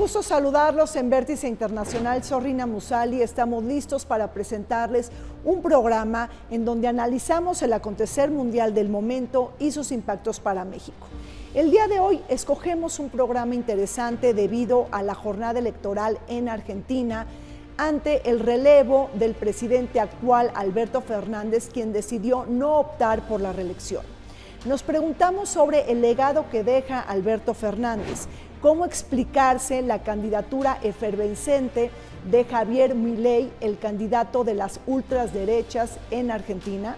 gusto saludarlos en Vértice Internacional. Soy Rina Musali. Estamos listos para presentarles un programa en donde analizamos el acontecer mundial del momento y sus impactos para México. El día de hoy escogemos un programa interesante debido a la jornada electoral en Argentina ante el relevo del presidente actual, Alberto Fernández, quien decidió no optar por la reelección. Nos preguntamos sobre el legado que deja Alberto Fernández, cómo explicarse la candidatura efervescente de Javier Milei, el candidato de las ultraderechas en Argentina.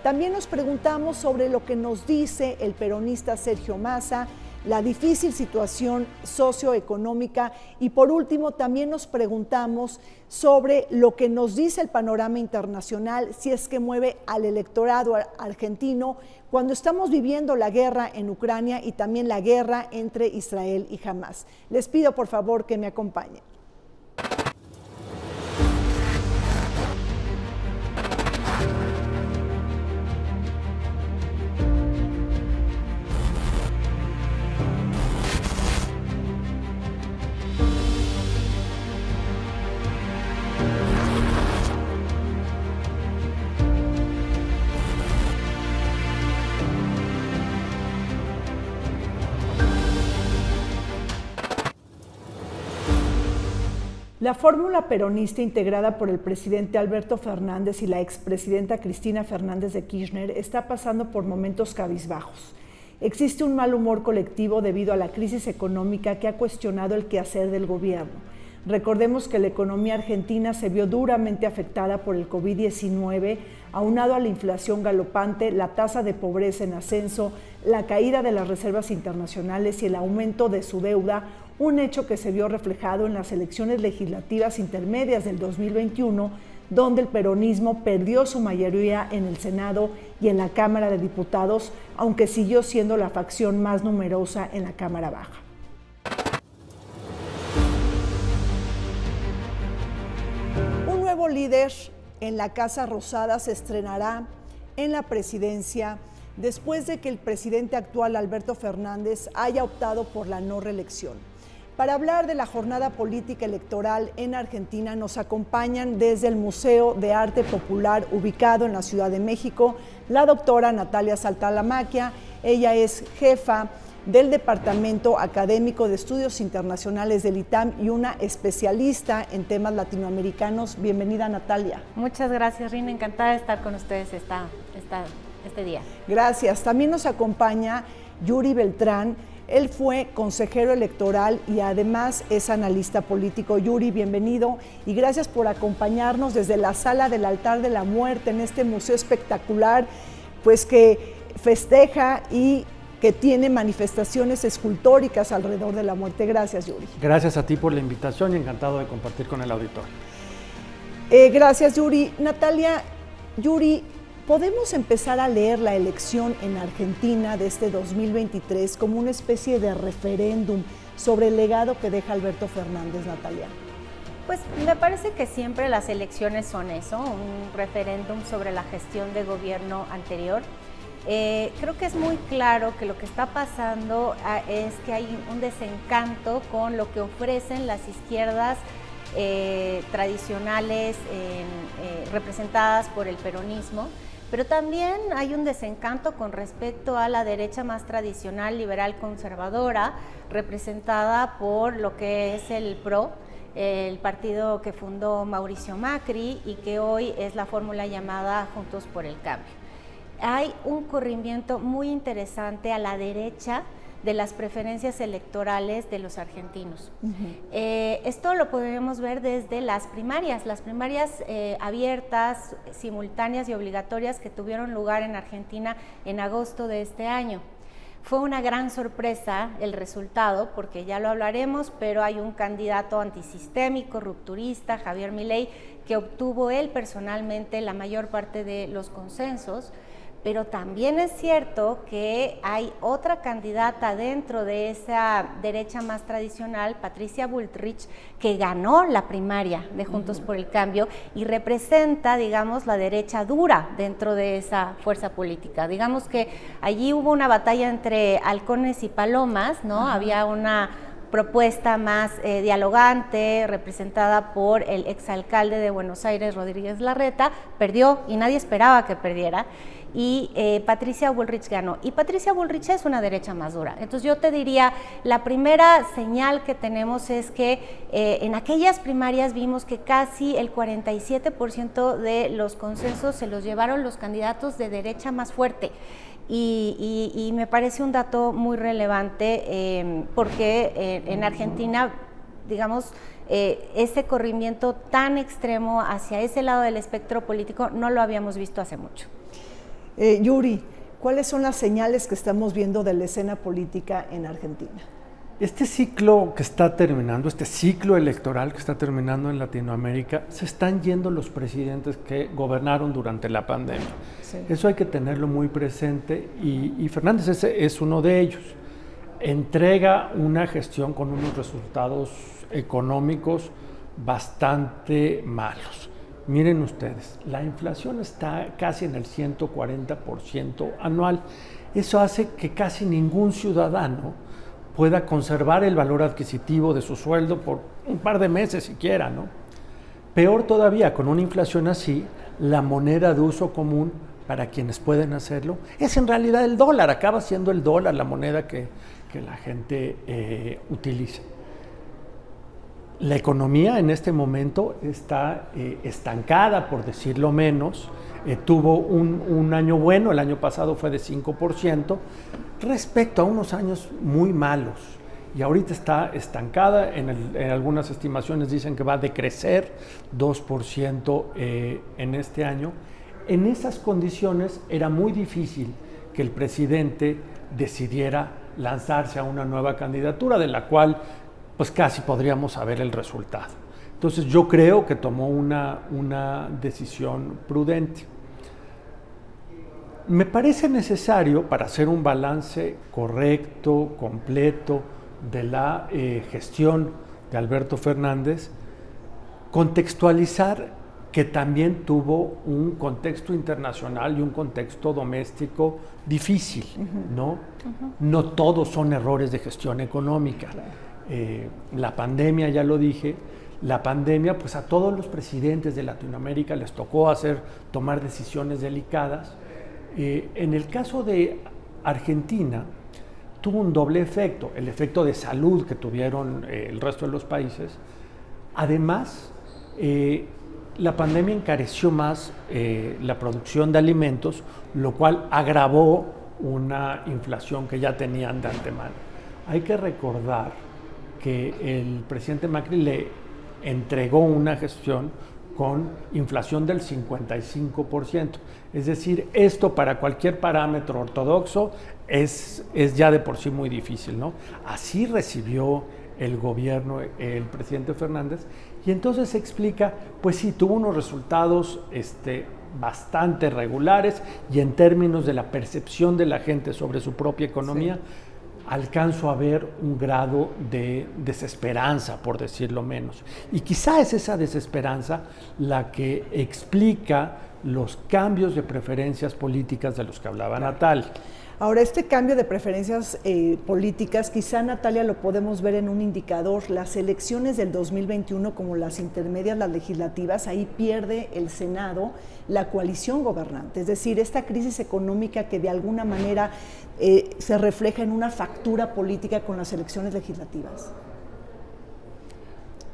También nos preguntamos sobre lo que nos dice el peronista Sergio Massa, la difícil situación socioeconómica y por último también nos preguntamos sobre lo que nos dice el panorama internacional, si es que mueve al electorado argentino cuando estamos viviendo la guerra en Ucrania y también la guerra entre Israel y Hamás. Les pido por favor que me acompañen. La fórmula peronista integrada por el presidente Alberto Fernández y la expresidenta Cristina Fernández de Kirchner está pasando por momentos cabizbajos. Existe un mal humor colectivo debido a la crisis económica que ha cuestionado el quehacer del gobierno. Recordemos que la economía argentina se vio duramente afectada por el COVID-19, aunado a la inflación galopante, la tasa de pobreza en ascenso, la caída de las reservas internacionales y el aumento de su deuda, un hecho que se vio reflejado en las elecciones legislativas intermedias del 2021, donde el peronismo perdió su mayoría en el Senado y en la Cámara de Diputados, aunque siguió siendo la facción más numerosa en la Cámara Baja. Un nuevo líder en la Casa Rosada se estrenará en la presidencia después de que el presidente actual, Alberto Fernández, haya optado por la no reelección. Para hablar de la jornada política electoral en Argentina nos acompañan desde el Museo de Arte Popular ubicado en la Ciudad de México la doctora Natalia Saltalamacchia. Ella es jefa del Departamento Académico de Estudios Internacionales del ITAM y una especialista en temas latinoamericanos. Bienvenida, Natalia. Muchas gracias, Rina. Encantada de estar con ustedes este día. Gracias. También nos acompaña Yuri Beltrán. Él fue consejero electoral y además es analista político. Yuri, bienvenido y gracias por acompañarnos desde la sala del Altar de la Muerte en este museo espectacular, pues que festeja y que tiene manifestaciones escultóricas alrededor de la muerte. Gracias, Yuri. Gracias a ti por la invitación y encantado de compartir con el auditorio. Gracias, Yuri. Natalia, Yuri, ¿podemos empezar a leer la elección en Argentina de este 2023 como una especie de referéndum sobre el legado que deja Alberto Fernández, Natalia? Pues me parece que siempre las elecciones son eso, un referéndum sobre la gestión de gobierno anterior. Creo que es muy claro que lo que está pasando es que hay un desencanto con lo que ofrecen las izquierdas tradicionales representadas por el peronismo, pero también hay un desencanto con respecto a la derecha más tradicional, liberal, conservadora, representada por lo que es el PRO, el partido que fundó Mauricio Macri y que hoy es la fórmula llamada Juntos por el Cambio. Hay un corrimiento muy interesante a la derecha de las preferencias electorales de los argentinos. Esto lo podemos ver desde las primarias abiertas, simultáneas y obligatorias que tuvieron lugar en Argentina en agosto de este año. Fue una gran sorpresa el resultado, porque ya lo hablaremos, pero hay un candidato antisistémico, rupturista, Javier Milei, que obtuvo él personalmente la mayor parte de los consensos. Pero también es cierto que hay otra candidata dentro de esa derecha más tradicional, Patricia Bullrich, que ganó la primaria de Juntos por el Cambio y representa, digamos, la derecha dura dentro de esa fuerza política. Digamos que allí hubo una batalla entre halcones y palomas, ¿no? Había una propuesta más dialogante, representada por el exalcalde de Buenos Aires, Rodríguez Larreta, perdió y nadie esperaba que perdiera. Y Patricia Bullrich ganó. Y Patricia Bullrich es una derecha más dura. Entonces yo te diría, la primera señal que tenemos es que en aquellas primarias vimos que casi el 47% de los consensos se los llevaron los candidatos de derecha más fuerte. Y me parece un dato muy relevante porque en Argentina, digamos, ese corrimiento tan extremo hacia ese lado del espectro político no lo habíamos visto hace mucho. Yuri, ¿cuáles son las señales que estamos viendo de la escena política en Argentina? Este ciclo que está terminando, este ciclo electoral que está terminando en Latinoamérica, se están yendo los presidentes que gobernaron durante la pandemia. Sí. Eso hay que tenerlo muy presente y Fernández es uno de ellos. Entrega una gestión con unos resultados económicos bastante malos. Miren ustedes, la inflación está casi en el 140% anual. Eso hace que casi ningún ciudadano pueda conservar el valor adquisitivo de su sueldo por un par de meses siquiera, ¿no? Peor todavía, con una inflación así, la moneda de uso común para quienes pueden hacerlo es en realidad el dólar. Acaba siendo el dólar la moneda que la gente utiliza. La economía en este momento está estancada, por decirlo menos. Tuvo un año bueno, el año pasado fue de 5%, respecto a unos años muy malos. Y ahorita está estancada, en algunas estimaciones dicen que va a decrecer 2% en este año. En esas condiciones era muy difícil que el presidente decidiera lanzarse a una nueva candidatura, de la cual pues casi podríamos saber el resultado. Entonces yo creo que tomó una decisión prudente. Me parece necesario, para hacer un balance correcto, completo de la gestión de Alberto Fernández, contextualizar que también tuvo un contexto internacional y un contexto doméstico difícil, ¿no? No todos son errores de gestión económica. La pandemia, ya lo dije, la pandemia, pues a todos los presidentes de Latinoamérica les tocó tomar decisiones delicadas. En el caso de Argentina, tuvo un doble efecto, el efecto de salud que tuvieron el resto de los países. Además, la pandemia encareció más la producción de alimentos, lo cual agravó una inflación que ya tenían de antemano. Hay que recordar que el presidente Macri le entregó una gestión con inflación del 55%. Es decir, esto para cualquier parámetro ortodoxo es ya de por sí muy difícil, ¿no? Así recibió el gobierno el presidente Fernández, y entonces se explica, pues sí, tuvo unos resultados bastante regulares, y en términos de la percepción de la gente sobre su propia economía, sí, alcanzo a ver un grado de desesperanza, por decirlo menos. Y quizá es esa desesperanza la que explica los cambios de preferencias políticas de los que hablaba Natalia. Ahora, este cambio de preferencias políticas, quizá, Natalia, lo podemos ver en un indicador. Las elecciones del 2021, como las intermedias, las legislativas, ahí pierde el Senado la coalición gobernante. Es decir, esta crisis económica que de alguna manera se refleja en una factura política con las elecciones legislativas.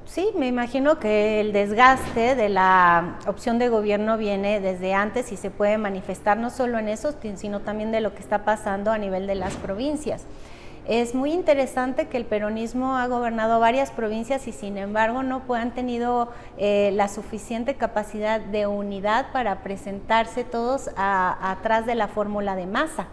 Sí, me imagino que el desgaste de la opción de gobierno viene desde antes y se puede manifestar no solo en eso, sino también de lo que está pasando a nivel de las provincias. Es muy interesante que el peronismo ha gobernado varias provincias y sin embargo no han tenido la suficiente capacidad de unidad para presentarse todos atrás de la fórmula de Massa.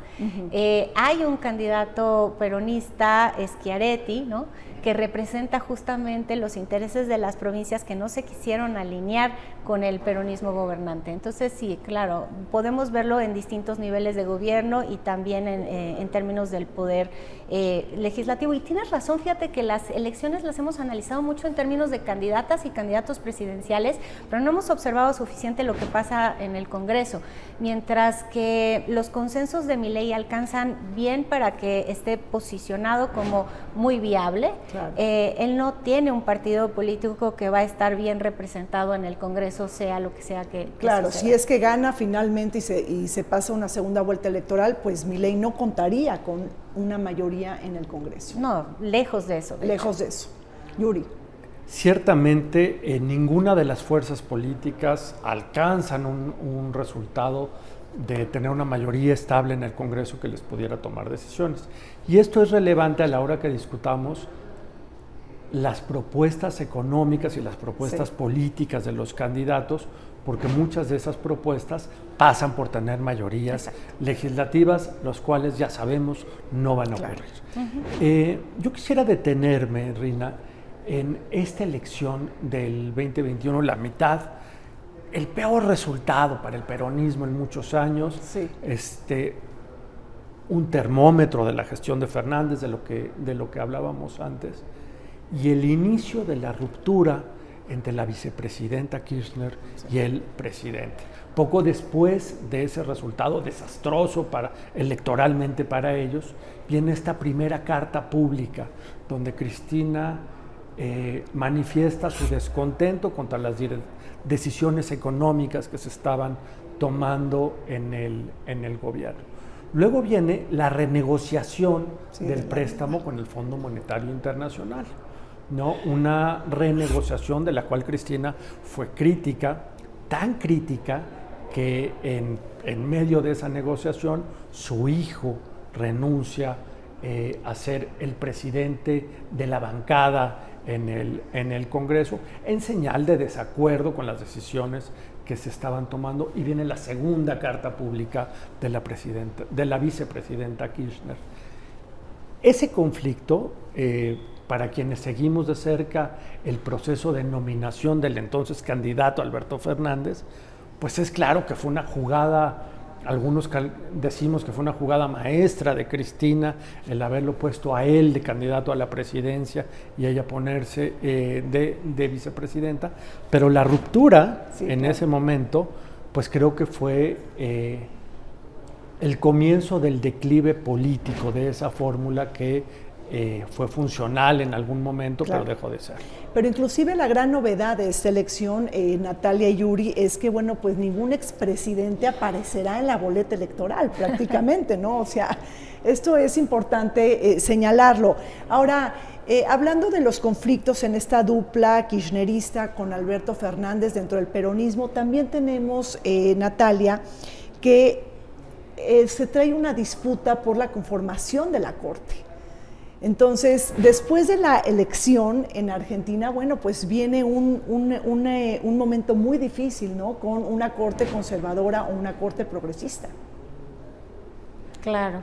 Hay un candidato peronista, Schiaretti, ¿no?, que representa justamente los intereses de las provincias que no se quisieron alinear con el peronismo gobernante. Entonces sí, claro, podemos verlo en distintos niveles de gobierno y también en términos del poder legislativo. Y tienes razón, fíjate que las elecciones las hemos analizado mucho en términos de candidatas y candidatos presidenciales, pero no hemos observado suficiente lo que pasa en el Congreso. Mientras que los consensos de Milei alcanzan bien para que esté posicionado como muy viable, claro, Claro. Él no tiene un partido político que va a estar bien representado en el Congreso, sea lo que sea que claro, suceda. si es que gana finalmente y se pasa una segunda vuelta electoral, pues Milei no contaría con una mayoría en el Congreso. No, lejos de eso. Lejos de eso. Yuri. Ciertamente, ninguna de las fuerzas políticas alcanzan un resultado de tener una mayoría estable en el Congreso que les pudiera tomar decisiones. Y esto es relevante a la hora que discutamos las propuestas económicas y las propuestas políticas de los candidatos, porque muchas de esas propuestas pasan por tener mayorías legislativas, los cuales ya sabemos no van a ocurrir. Yo quisiera detenerme, Rina, en esta elección del 2021, la mitad, el peor resultado para el peronismo en muchos años, un termómetro de la gestión de Fernández, de lo que hablábamos antes, y el inicio de la ruptura entre la vicepresidenta Kirchner y el presidente. Poco después de ese resultado desastroso electoralmente para ellos, viene esta primera carta pública donde Cristina manifiesta su descontento contra las decisiones económicas que se estaban tomando en el gobierno. Luego viene la renegociación del préstamo con el Fondo Monetario Internacional, ¿no? Una renegociación de la cual Cristina fue crítica, tan crítica que en medio de esa negociación su hijo renuncia a ser el presidente de la bancada en el Congreso, en señal de desacuerdo con las decisiones que se estaban tomando, y viene la segunda carta pública de la vicepresidenta Kirchner. Ese conflicto, para quienes seguimos de cerca el proceso de nominación del entonces candidato Alberto Fernández, pues es claro que fue una jugada. Algunos decimos que fue una jugada maestra de Cristina el haberlo puesto a él de candidato a la presidencia y ella ponerse de vicepresidenta, pero la ruptura ese momento, pues creo que fue el comienzo del declive político de esa fórmula que fue funcional en algún momento, pero dejó de ser. Pero inclusive la gran novedad de esta elección, Natalia y Yuri, es que, bueno, pues ningún expresidente aparecerá en la boleta electoral prácticamente, ¿no? O sea, esto es importante señalarlo. Ahora, hablando de los conflictos en esta dupla kirchnerista con Alberto Fernández dentro del peronismo, también tenemos, Natalia, que se trae una disputa por la conformación de la Corte. Entonces, después de la elección en Argentina, bueno, pues viene un momento muy difícil, ¿no? Con una corte conservadora o una corte progresista. Claro,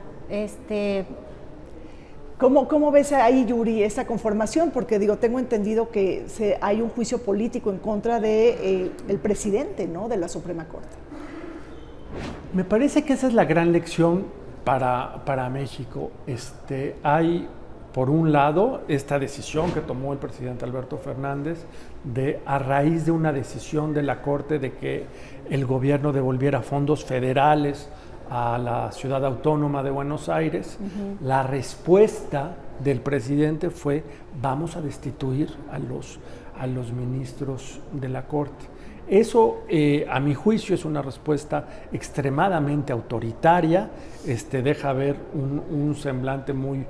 ¿Cómo ves ahí, Yuri, esta conformación? Porque tengo entendido que hay un juicio político en contra de el presidente, ¿no? De la Suprema Corte. Me parece que esa es la gran lección para México. Hay, por un lado, esta decisión que tomó el presidente Alberto Fernández a raíz de una decisión de la Corte de que el gobierno devolviera fondos federales a la ciudad autónoma de Buenos Aires. La respuesta del presidente fue: vamos a destituir a los ministros de la Corte. Eso, a mi juicio, es una respuesta extremadamente autoritaria, deja ver un semblante muy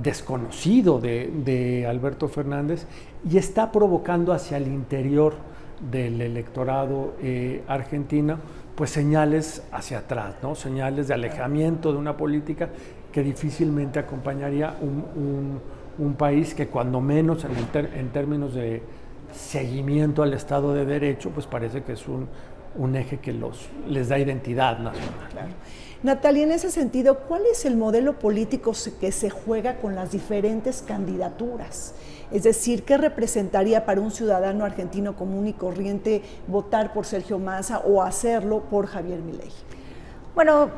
desconocido de Alberto Fernández, y está provocando hacia el interior del electorado argentino pues señales hacia atrás, ¿no? Señales de alejamiento de una política que difícilmente acompañaría un país que, cuando menos en términos de seguimiento al Estado de Derecho, pues parece que es un eje que les da identidad nacional. Claro. Natalia, en ese sentido, ¿cuál es el modelo político que se juega con las diferentes candidaturas? Es decir, ¿qué representaría para un ciudadano argentino común y corriente votar por Sergio Massa o hacerlo por Javier Milei? Bueno,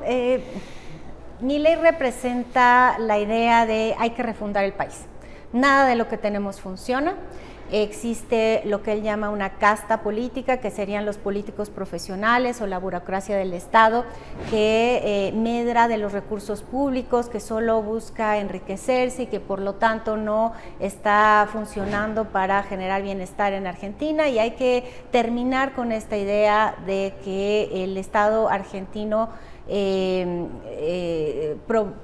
Milei representa la idea de hay que refundar el país. Nada de lo que tenemos funciona. Existe lo que él llama una casta política, que serían los políticos profesionales o la burocracia del Estado, que medra de los recursos públicos, que solo busca enriquecerse y que por lo tanto no está funcionando para generar bienestar en Argentina, y hay que terminar con esta idea de que el Estado argentino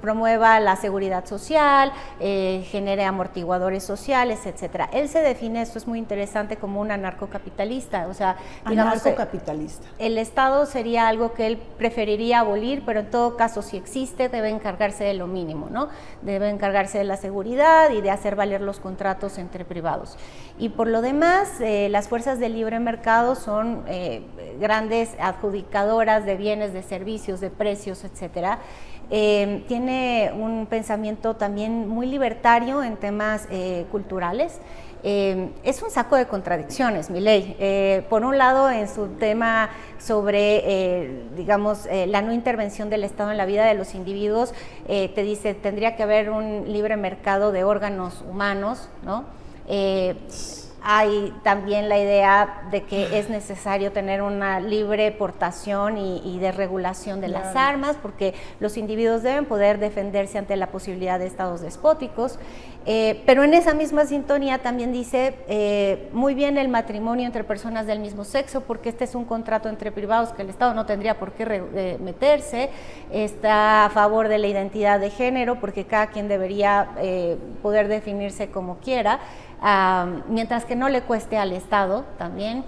promueva la seguridad social, genere amortiguadores sociales, etcétera. Él se define, esto es muy interesante, como un anarcocapitalista, o sea, digamos, anarcocapitalista. El Estado sería algo que él preferiría abolir, pero en todo caso, si existe, debe encargarse de lo mínimo, ¿no? Debe encargarse de la seguridad y de hacer valer los contratos entre privados. Y por lo demás, las fuerzas del libre mercado son grandes adjudicadoras de bienes, de servicios, de precios, etcétera. Tiene un pensamiento también muy libertario en temas culturales. Es un saco de contradicciones, Milei. Por un lado, en su tema sobre, digamos, la no intervención del Estado en la vida de los individuos, te dice, tendría que haber un libre mercado de órganos humanos, ¿no? Hay también la idea de que es necesario tener una libre portación y de regulación de las armas, porque los individuos deben poder defenderse ante la posibilidad de estados despóticos. Pero en esa misma sintonía también dice muy bien el matrimonio entre personas del mismo sexo, porque este es un contrato entre privados que el Estado no tendría por qué meterse. Está a favor de la identidad de género, porque cada quien debería poder definirse como quiera, mientras que no le cueste al Estado también.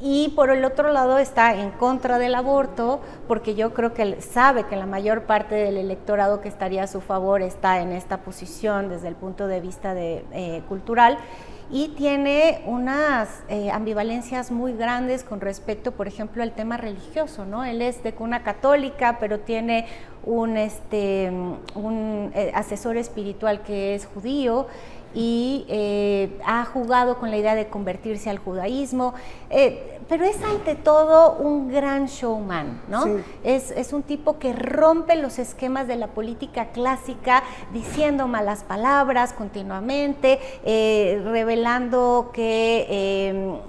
Y por el otro lado está en contra del aborto, porque yo creo que él sabe que la mayor parte del electorado que estaría a su favor está en esta posición desde el punto de vista cultural, y tiene unas ambivalencias muy grandes con respecto, por ejemplo, al tema religioso, ¿no? Él es de cuna católica, pero tiene un asesor espiritual que es judío, y ha jugado con la idea de convertirse al judaísmo, pero es ante todo un gran showman, ¿no? Sí. Es un tipo que rompe los esquemas de la política clásica, diciendo malas palabras continuamente, revelando que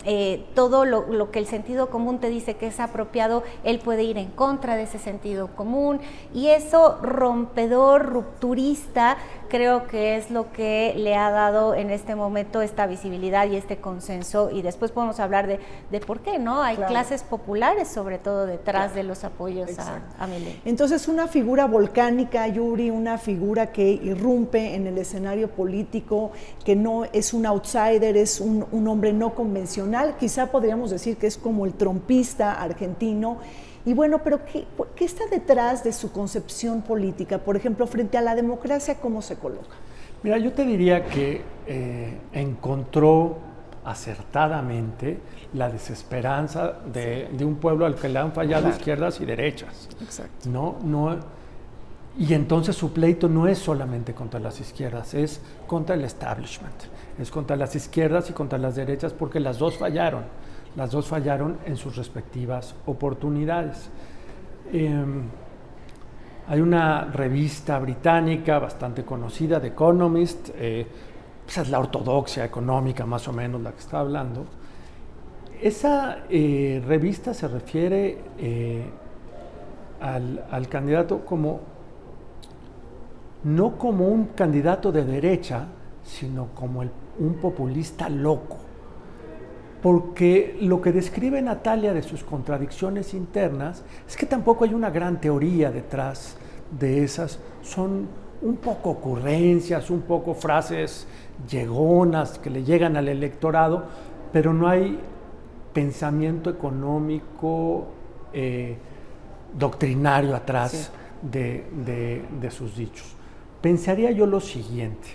todo lo que el sentido común te dice que es apropiado, él puede ir en contra de ese sentido común, y eso rompedor, rupturista, creo que es lo que le ha dado en este momento esta visibilidad y este consenso, y después podemos hablar de por qué, ¿no? Hay clases populares sobre todo detrás de los apoyos a Milei. Entonces, una figura volcánica, Yuri, una figura que irrumpe en el escenario político, que no es un outsider, es un hombre no convencional, quizá podríamos decir que es como el trompista argentino. Y bueno, pero ¿qué está detrás de su concepción política? Por ejemplo, frente a la democracia, ¿cómo se coloca? Mira, yo te diría que encontró acertadamente la desesperanza de un pueblo al que le han fallado izquierdas y derechas. Exacto. Y entonces su pleito no es solamente contra las izquierdas, es contra el establishment, es contra las izquierdas y contra las derechas, porque las dos fallaron. Las dos fallaron en sus respectivas oportunidades. Hay una revista británica bastante conocida, The Economist, esa es la ortodoxia económica más o menos la que está hablando. Esa revista se refiere al candidato no como un candidato de derecha, sino como un populista loco. Porque lo que describe Natalia de sus contradicciones internas es que tampoco hay una gran teoría detrás de esas, son un poco ocurrencias, un poco frases llegonas que le llegan al electorado, pero no hay pensamiento económico doctrinario atrás de sus dichos. Pensaría yo lo siguiente,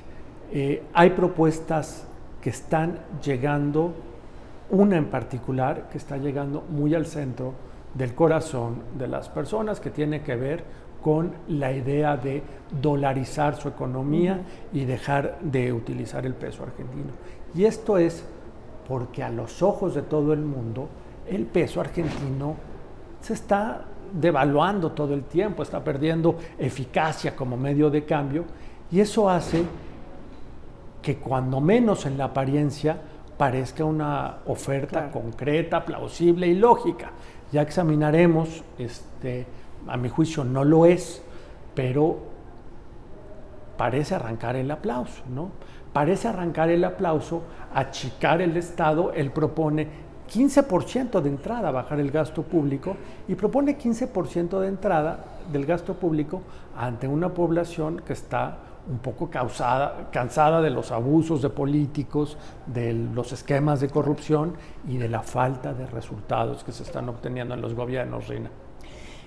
hay propuestas que están llegando, una en particular que está llegando muy al centro del corazón de las personas, que tiene que ver con la idea de dolarizar su economía y dejar de utilizar el peso argentino. Y esto es porque a los ojos de todo el mundo el peso argentino se está devaluando todo el tiempo, está perdiendo eficacia como medio de cambio, y eso hace que cuando menos en la apariencia parezca una oferta concreta, plausible y lógica. Ya examinaremos, a mi juicio no lo es, pero parece arrancar el aplauso, ¿no? Parece arrancar el aplauso, achicar el Estado. Él propone 15% de entrada, bajar el gasto público, y propone 15% de entrada del gasto público ante una población que está un poco cansada de los abusos de políticos, de los esquemas de corrupción y de la falta de resultados que se están obteniendo en los gobiernos, Rina.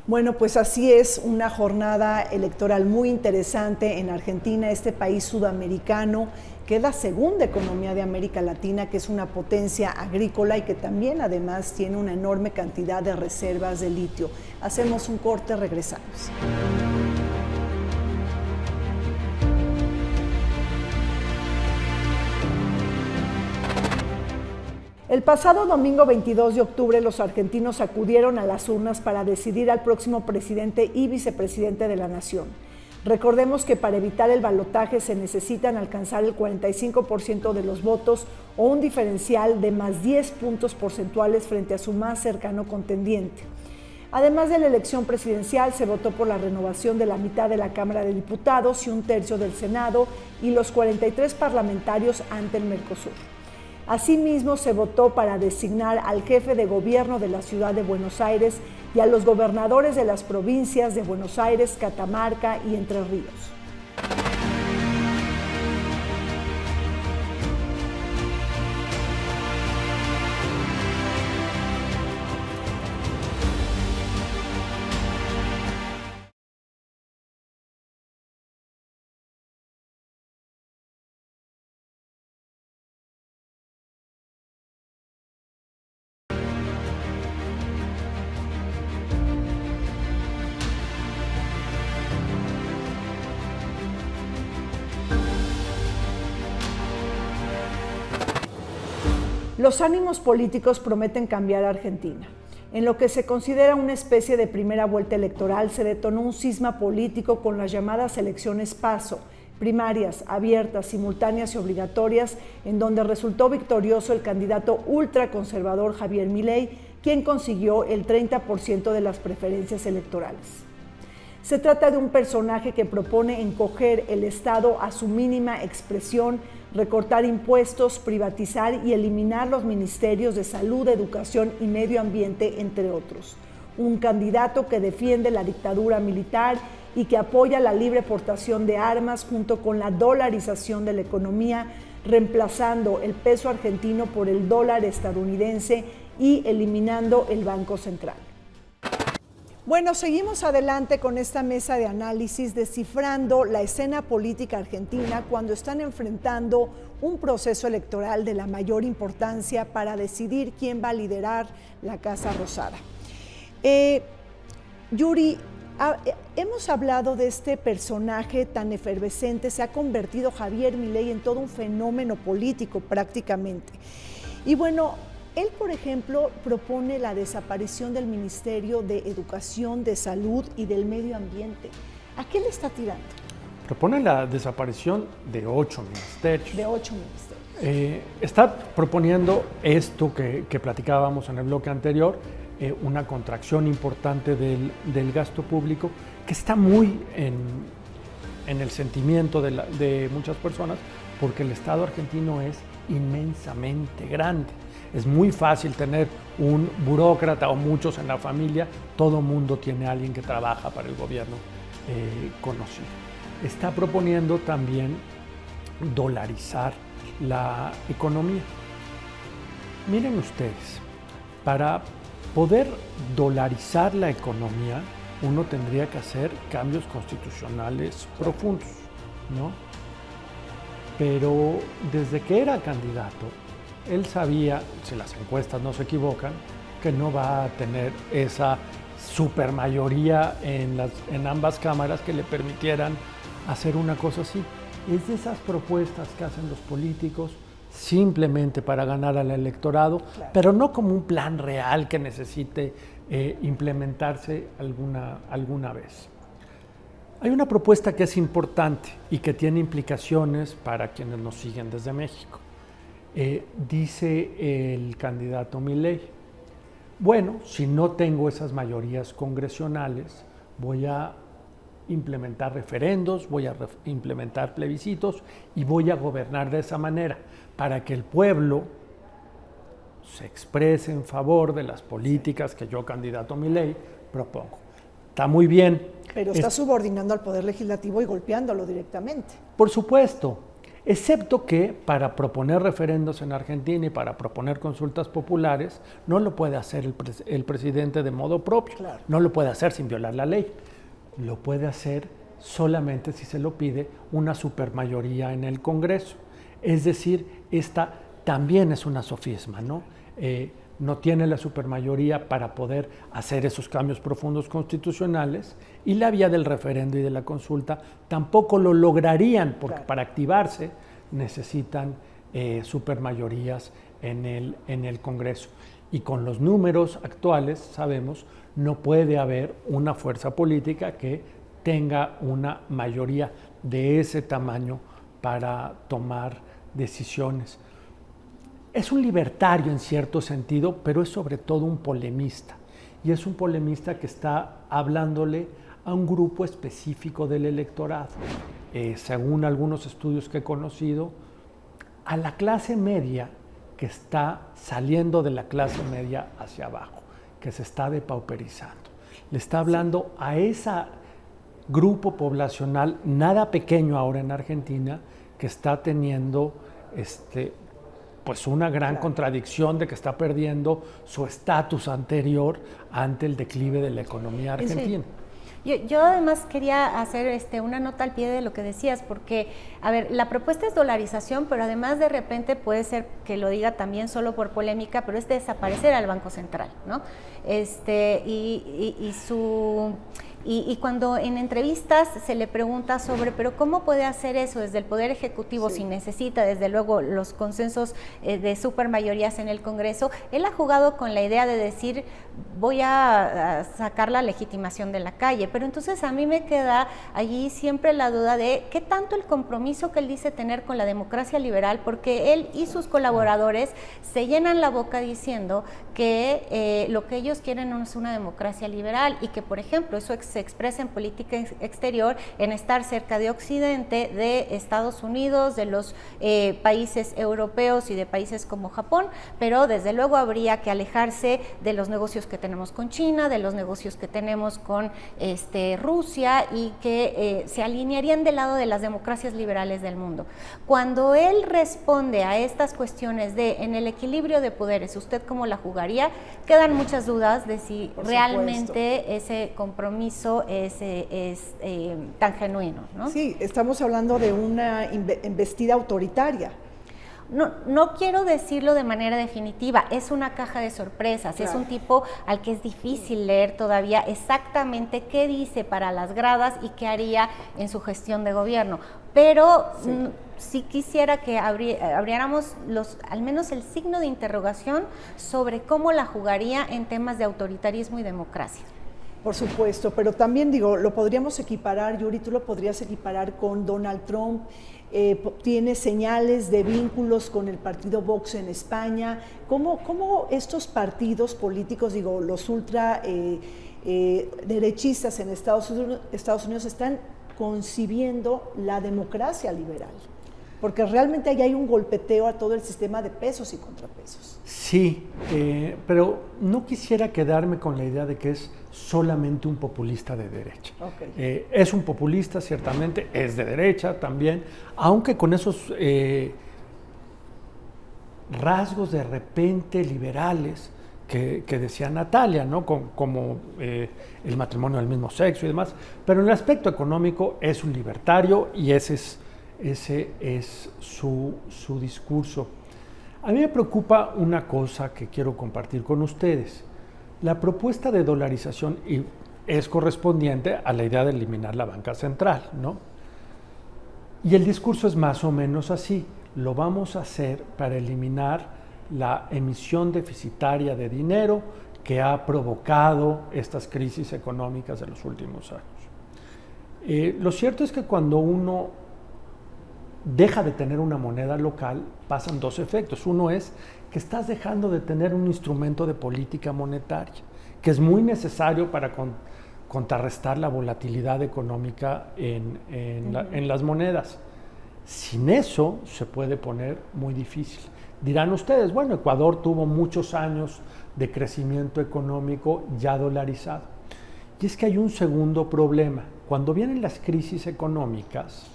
Bueno, pues así es, una jornada electoral muy interesante en Argentina, este país sudamericano, que es la segunda economía de América Latina, que es una potencia agrícola y que también además tiene una enorme cantidad de reservas de litio. Hacemos un corte, regresamos. El pasado domingo 22 de octubre, los argentinos acudieron a las urnas para decidir al próximo presidente y vicepresidente de la nación. Recordemos que para evitar el balotaje se necesitan alcanzar el 45% de los votos o un diferencial de más 10 puntos porcentuales frente a su más cercano contendiente. Además de la elección presidencial, se votó por la renovación de la mitad de la Cámara de Diputados y un tercio del Senado y los 43 parlamentarios ante el Mercosur. Asimismo, se votó para designar al jefe de gobierno de la ciudad de Buenos Aires y a los gobernadores de las provincias de Buenos Aires, Catamarca y Entre Ríos. Los ánimos políticos prometen cambiar a Argentina. En lo que se considera una especie de primera vuelta electoral, se detonó un cisma político con las llamadas elecciones PASO, primarias, abiertas, simultáneas y obligatorias, en donde resultó victorioso el candidato ultraconservador Javier Milei, quien consiguió el 30% de las preferencias electorales. Se trata de un personaje que propone encoger el Estado a su mínima expresión, recortar impuestos, privatizar y eliminar los ministerios de salud, educación y medio ambiente, entre otros. Un candidato que defiende la dictadura militar y que apoya la libre portación de armas junto con la dolarización de la economía, reemplazando el peso argentino por el dólar estadounidense y eliminando el Banco Central. Bueno, seguimos adelante con esta mesa de análisis descifrando la escena política argentina cuando están enfrentando un proceso electoral de la mayor importancia para decidir quién va a liderar la Casa Rosada. Yuri, hemos hablado de este personaje tan efervescente, se ha convertido Javier Milei en todo un fenómeno político prácticamente. Y bueno, él, por ejemplo, propone la desaparición del Ministerio de Educación, de Salud y del Medio Ambiente. ¿A qué le está tirando? Propone la desaparición de 8 ministerios. De 8 ministerios. Está proponiendo esto que platicábamos en el bloque anterior, una contracción importante del gasto público, que está muy en el sentimiento de muchas personas, porque el Estado argentino es inmensamente grande. Es muy fácil tener un burócrata o muchos en la familia, todo mundo tiene a alguien que trabaja para el gobierno conocido. Está proponiendo también dolarizar la economía. Miren ustedes, para poder dolarizar la economía, uno tendría que hacer cambios constitucionales profundos, ¿no? Pero desde que era candidato, él sabía, si las encuestas no se equivocan, que no va a tener esa supermayoría en ambas cámaras que le permitieran hacer una cosa así. Es de esas propuestas que hacen los políticos simplemente para ganar al electorado, claro, pero no como un plan real que necesite implementarse alguna vez. Hay una propuesta que es importante y que tiene implicaciones para quienes nos siguen desde México. Dice el candidato Milei, bueno, si no tengo esas mayorías congresionales, voy a implementar referendos, voy a implementar plebiscitos y voy a gobernar de esa manera para que el pueblo se exprese en favor de las políticas que yo, candidato Milei, propongo. Está muy bien. Pero está subordinando al Poder Legislativo y golpeándolo directamente. Por supuesto, excepto que para proponer referendos en Argentina y para proponer consultas populares, no lo puede hacer el presidente de modo propio, claro. No lo puede hacer sin violar la ley. Lo puede hacer solamente si se lo pide una supermayoría en el Congreso. Es decir, esta también es una sofisma, ¿no? No tiene la supermayoría para poder hacer esos cambios profundos constitucionales y la vía del referendo y de la consulta tampoco lo lograrían porque claro. Para activarse necesitan supermayorías en el Congreso. Y con los números actuales, sabemos, no puede haber una fuerza política que tenga una mayoría de ese tamaño para tomar decisiones. Es un libertario en cierto sentido, pero es sobre todo un polemista. Y es un polemista que está hablándole a un grupo específico del electorado. Según algunos estudios que he conocido, a la clase media que está saliendo de la clase media hacia abajo, que se está depauperizando. Le está hablando a ese grupo poblacional, nada pequeño ahora en Argentina, que está teniendo pues una gran contradicción de que está perdiendo su estatus anterior ante el declive de la economía argentina. Yo además quería hacer una nota al pie de lo que decías, porque, a ver, la propuesta es dolarización, pero además de repente puede ser que lo diga también solo por polémica, pero es desaparecer al Banco Central, ¿no? Y cuando en entrevistas se le pregunta sobre, pero ¿cómo puede hacer eso desde el Poder Ejecutivo si necesita, desde luego, los consensos de supermayorías en el Congreso? Él ha jugado con la idea de decir, voy a sacar la legitimación de la calle, pero entonces a mí me queda allí siempre la duda de qué tanto el compromiso que él dice tener con la democracia liberal, porque él y sus colaboradores se llenan la boca diciendo que lo que ellos quieren no es una democracia liberal y que, por ejemplo, eso se expresa en política exterior, en estar cerca de Occidente, de Estados Unidos, de los países europeos y de países como Japón, pero desde luego habría que alejarse de los negocios que tenemos con China, de los negocios que tenemos con Rusia y que se alinearían del lado de las democracias liberales del mundo. Cuando él responde a estas cuestiones de en el equilibrio de poderes, ¿usted cómo la jugaría? Quedan muchas dudas de si realmente ese compromiso es tan genuino, ¿no? Sí, estamos hablando de una embestida autoritaria. No quiero decirlo de manera definitiva, es una caja de sorpresas, claro. Es un tipo al que es difícil leer todavía exactamente qué dice para las gradas y qué haría en su gestión de gobierno, pero sí quisiera que abriéramos al menos el signo de interrogación sobre cómo la jugaría en temas de autoritarismo y democracia. Por supuesto, pero también digo, lo podríamos equiparar, Yuri, tú lo podrías equiparar con Donald Trump, tiene señales de vínculos con el partido Vox en España. ¿Cómo estos partidos políticos, digo, los ultra derechistas en Estados Unidos están concibiendo la democracia liberal? Porque realmente ahí hay un golpeteo a todo el sistema de pesos y contrapesos. Sí, pero no quisiera quedarme con la idea de que es solamente un populista de derecha. Okay. Es un populista, ciertamente, es de derecha también, aunque con esos rasgos de repente liberales que decía Natalia, ¿no? Como el matrimonio del mismo sexo y demás, pero en el aspecto económico es un libertario y ese es su discurso. A mí me preocupa una cosa que quiero compartir con ustedes. La propuesta de dolarización es correspondiente a la idea de eliminar la banca central, ¿no? Y el discurso es más o menos así. Lo vamos a hacer para eliminar la emisión deficitaria de dinero que ha provocado estas crisis económicas de los últimos años. Lo cierto es que cuando uno deja de tener una moneda local, pasan dos efectos. Uno es que estás dejando de tener un instrumento de política monetaria, que es muy necesario para contrarrestar la volatilidad económica en las monedas. Sin eso se puede poner muy difícil. Dirán ustedes, bueno, Ecuador tuvo muchos años de crecimiento económico ya dolarizado. Y es que hay un segundo problema. Cuando vienen las crisis económicas,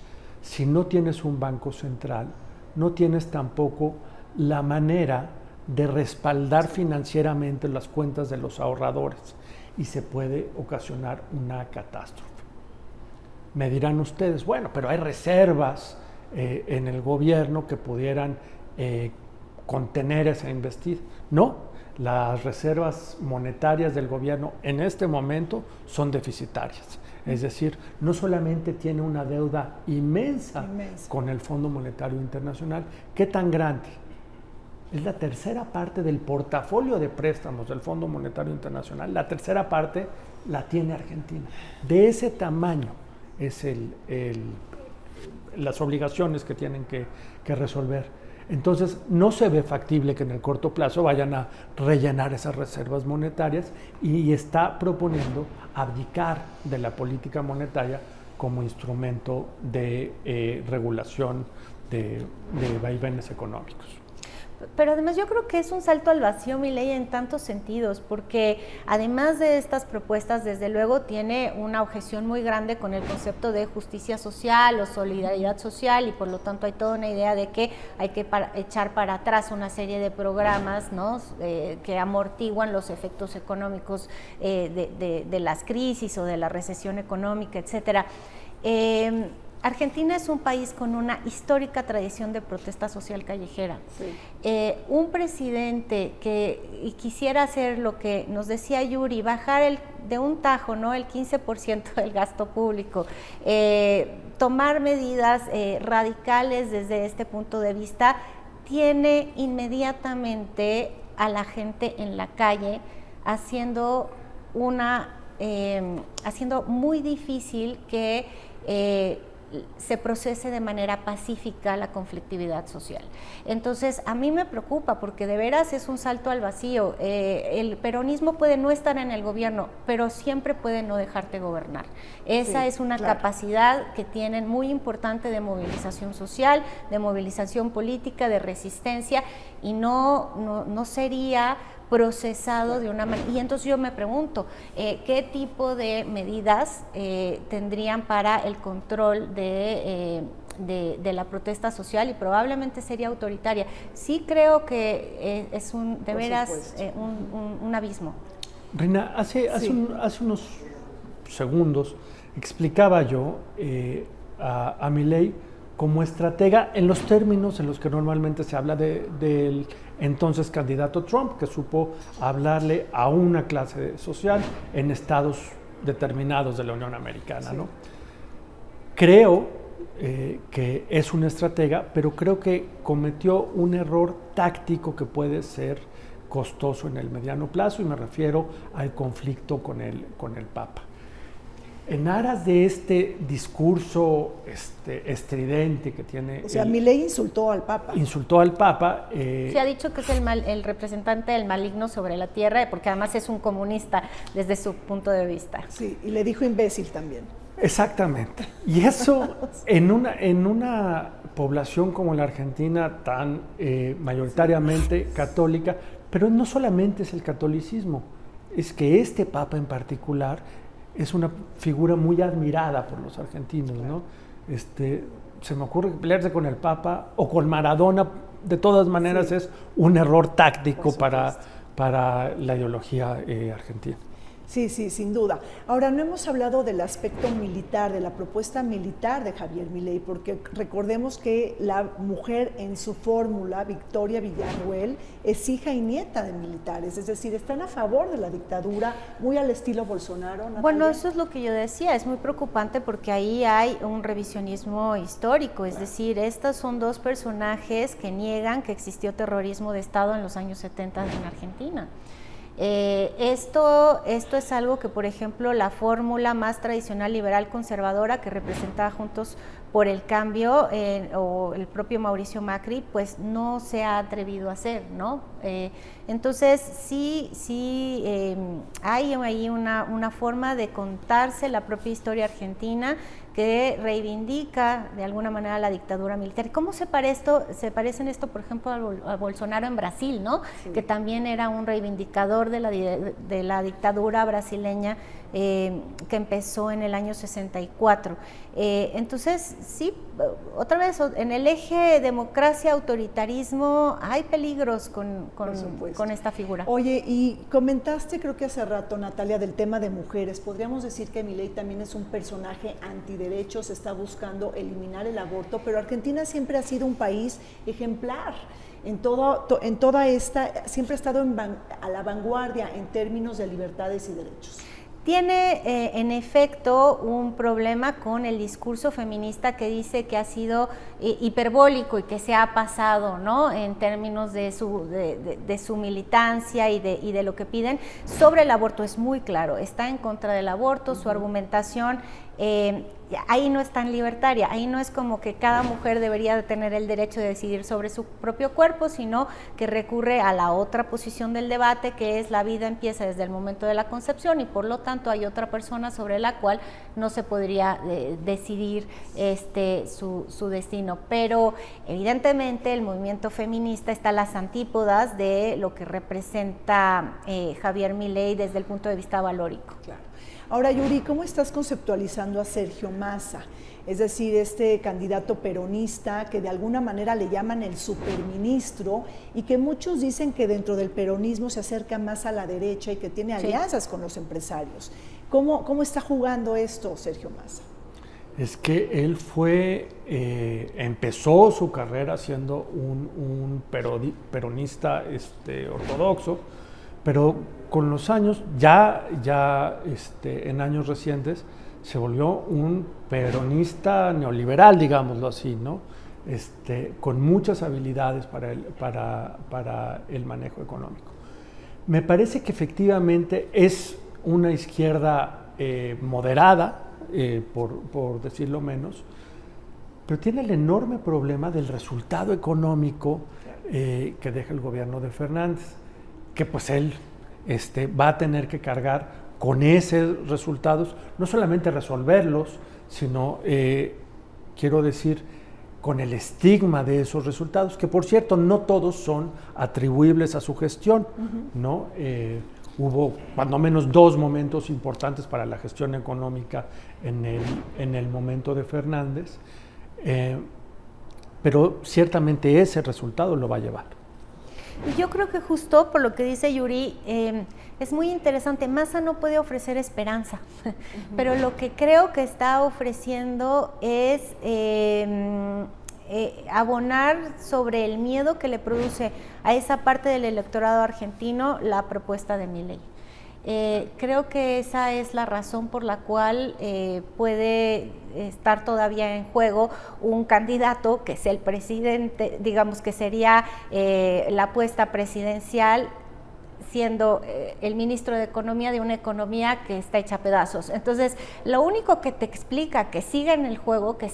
si no tienes un banco central, no tienes tampoco la manera de respaldar financieramente las cuentas de los ahorradores y se puede ocasionar una catástrofe. Me dirán ustedes, bueno, pero hay reservas en el gobierno que pudieran contener esa embestida. No, las reservas monetarias del gobierno en este momento son deficitarias. Es decir, no solamente tiene una deuda inmensa con el Fondo Monetario Internacional. ¿Qué tan grande? Es la tercera parte del portafolio de préstamos del Fondo Monetario Internacional. La tercera parte la tiene Argentina. De ese tamaño es las obligaciones que tienen que resolver. Entonces, no se ve factible que en el corto plazo vayan a rellenar esas reservas monetarias y está proponiendo abdicar de la política monetaria como instrumento de regulación de vaivenes económicos. Pero además yo creo que es un salto al vacío, Milei, en tantos sentidos, porque además de estas propuestas, desde luego tiene una objeción muy grande con el concepto de justicia social o solidaridad social, y por lo tanto hay toda una idea de que hay que echar para atrás una serie de programas, ¿no? Que amortiguan los efectos económicos de las crisis o de la recesión económica, etcétera. Argentina es un país con una histórica tradición de protesta social callejera. Sí. Un presidente que quisiera hacer lo que nos decía Yuri, bajar de un tajo, ¿no?, el 15% del gasto público, tomar medidas radicales desde este punto de vista, tiene inmediatamente a la gente en la calle haciendo muy difícil que se procese de manera pacífica la conflictividad social. Entonces, a mí me preocupa porque de veras es un salto al vacío. El peronismo puede no estar en el gobierno, pero siempre puede no dejarte gobernar. Esa es una capacidad que tienen muy importante de movilización social, de movilización política, de resistencia, y no sería procesado de una manera. Y entonces yo me pregunto, ¿qué tipo de medidas tendrían para el control de la protesta social? Y probablemente sería autoritaria. Sí creo que es un abismo. Reina, hace unos segundos explicaba yo a Milei como estratega en los términos en los que normalmente se habla del entonces candidato Trump, que supo hablarle a una clase social en estados determinados de la Unión Americana, ¿no? Creo que es una estratega, pero creo que cometió un error táctico que puede ser costoso en el mediano plazo, y me refiero al conflicto con el Papa. En aras de este discurso estridente que tiene... O sea, Milei insultó al Papa. Insultó al Papa. Se ha dicho que es el representante del maligno sobre la tierra, porque además es un comunista desde su punto de vista. Sí, y le dijo imbécil también. Exactamente. Y eso en una población como la Argentina, tan mayoritariamente católica, pero no solamente es el catolicismo, es que este Papa en particular es una figura muy admirada por los argentinos, ¿no? Se me ocurre que pelearse con el Papa o con Maradona, de todas maneras, es un error táctico para la ideología argentina. Sí, sin duda. Ahora, no hemos hablado del aspecto militar, de la propuesta militar de Javier Milei, porque recordemos que la mujer en su fórmula, Victoria Villarruel, es hija y nieta de militares, es decir, están a favor de la dictadura, muy al estilo Bolsonaro, Natalia. Bueno, eso es lo que yo decía, es muy preocupante porque ahí hay un revisionismo histórico, es decir, estos son dos personajes que niegan que existió terrorismo de Estado en los años 70 en Argentina. Esto es algo que, por ejemplo, la fórmula más tradicional liberal conservadora que representaba Juntos por el Cambio o el propio Mauricio Macri, pues no se ha atrevido a hacer, ¿no? Entonces sí hay ahí una forma de contarse la propia historia argentina que reivindica de alguna manera la dictadura militar. ¿Cómo se parece en esto, por ejemplo, a Bolsonaro en Brasil, ¿no? Sí. Que también era un reivindicador de la dictadura brasileña que empezó en el año 64. Entonces, sí, otra vez, en el eje democracia-autoritarismo hay peligros con esta figura. Oye, y comentaste, creo que hace rato, Natalia, del tema de mujeres. ¿Podríamos decir que Milei también es un personaje antiderechos, está buscando eliminar el aborto, pero Argentina siempre ha sido un país ejemplar? En toda esta, siempre ha estado a la vanguardia en términos de libertades y derechos. Tiene en efecto un problema con el discurso feminista que dice que ha sido hiperbólico y que se ha pasado, ¿no? En términos de su militancia y de lo que piden. Sobre el aborto es muy claro, está en contra del aborto, su argumentación ahí no es tan libertaria, ahí no es como que cada mujer debería tener el derecho de decidir sobre su propio cuerpo, sino que recurre a la otra posición del debate, que es la vida empieza desde el momento de la concepción y por lo tanto hay otra persona sobre la cual no se podría decidir su destino. Pero evidentemente el movimiento feminista está a las antípodas de lo que representa Javier Milei desde el punto de vista valórico. Claro. Ahora, Yuri, ¿cómo estás conceptualizando a Sergio Massa? Es decir, este candidato peronista que de alguna manera le llaman el superministro y que muchos dicen que dentro del peronismo se acerca más a la derecha y que tiene alianzas con los empresarios. ¿Cómo está jugando esto Sergio Massa? Es que él empezó su carrera siendo un peronista ortodoxo, pero con los años, en años recientes, se volvió un peronista neoliberal, digámoslo así, ¿no? Con muchas habilidades para el manejo económico. Me parece que efectivamente es una izquierda moderada, por decirlo menos, pero tiene el enorme problema del resultado económico que deja el gobierno de Fernández, que pues él va a tener que cargar con esos resultados, no solamente resolverlos, sino, quiero decir, con el estigma de esos resultados, que por cierto no todos son atribuibles a su gestión, ¿no? Hubo cuando menos 2 momentos importantes para la gestión económica en el momento de Fernández, pero ciertamente ese resultado lo va a llevar. Yo creo que justo por lo que dice Yuri, es muy interesante. Massa no puede ofrecer esperanza, pero lo que creo que está ofreciendo es abonar sobre el miedo que le produce a esa parte del electorado argentino la propuesta de Milei. Creo que esa es la razón por la cual puede estar todavía en juego un candidato que es el presidente, digamos que sería la apuesta presidencial, siendo el ministro de Economía de una economía que está hecha a pedazos. Entonces, lo único que te explica que siga en el juego, que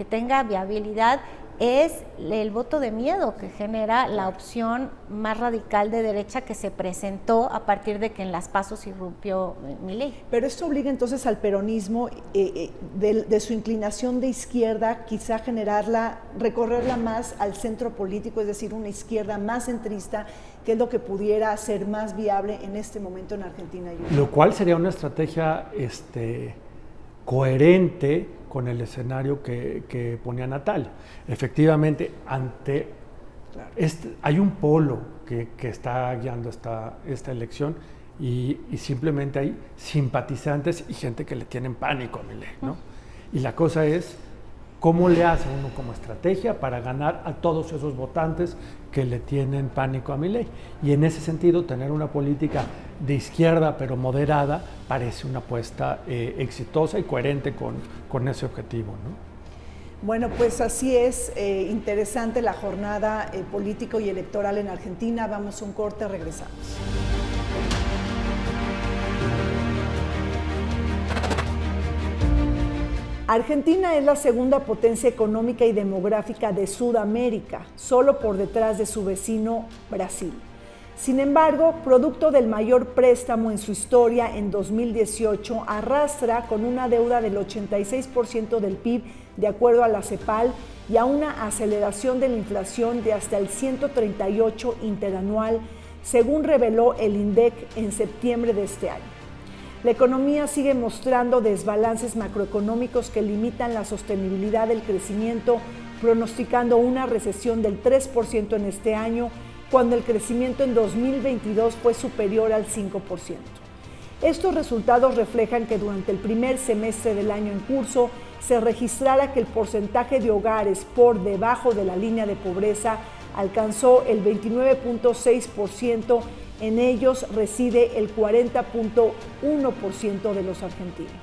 tenga viabilidad, es el voto de miedo que genera la opción más radical de derecha que se presentó a partir de que en las PASO irrumpió Milei. Pero esto obliga entonces al peronismo, de su inclinación de izquierda, quizá recorrerla más al centro político, es decir, una izquierda más centrista, que es lo que pudiera ser más viable en este momento en Argentina. Lo cual sería una estrategia coherente con el escenario que ponía Natalia. Efectivamente, hay un polo que está guiando esta elección y simplemente hay simpatizantes y gente que le tienen pánico a Milei, ¿no? Y la cosa es, ¿cómo le hace uno como estrategia para ganar a todos esos votantes que le tienen pánico a Milei? Y en ese sentido, tener una política de izquierda pero moderada parece una apuesta exitosa y coherente con ese objetivo, ¿no? Bueno, pues así es, interesante la jornada político y electoral en Argentina. Vamos a un corte, regresamos. Argentina es la segunda potencia económica y demográfica de Sudamérica, solo por detrás de su vecino Brasil. Sin embargo, producto del mayor préstamo en su historia en 2018, arrastra con una deuda del 86% del PIB, de acuerdo a la CEPAL, y a una aceleración de la inflación de hasta el 138 interanual, según reveló el INDEC en septiembre de este año. La economía sigue mostrando desbalances macroeconómicos que limitan la sostenibilidad del crecimiento, pronosticando una recesión del 3% en este año, cuando el crecimiento en 2022 fue superior al 5%. Estos resultados reflejan que durante el primer semestre del año en curso se registrara que el porcentaje de hogares por debajo de la línea de pobreza alcanzó el 29.6%. En ellos reside el 40.1% de los argentinos.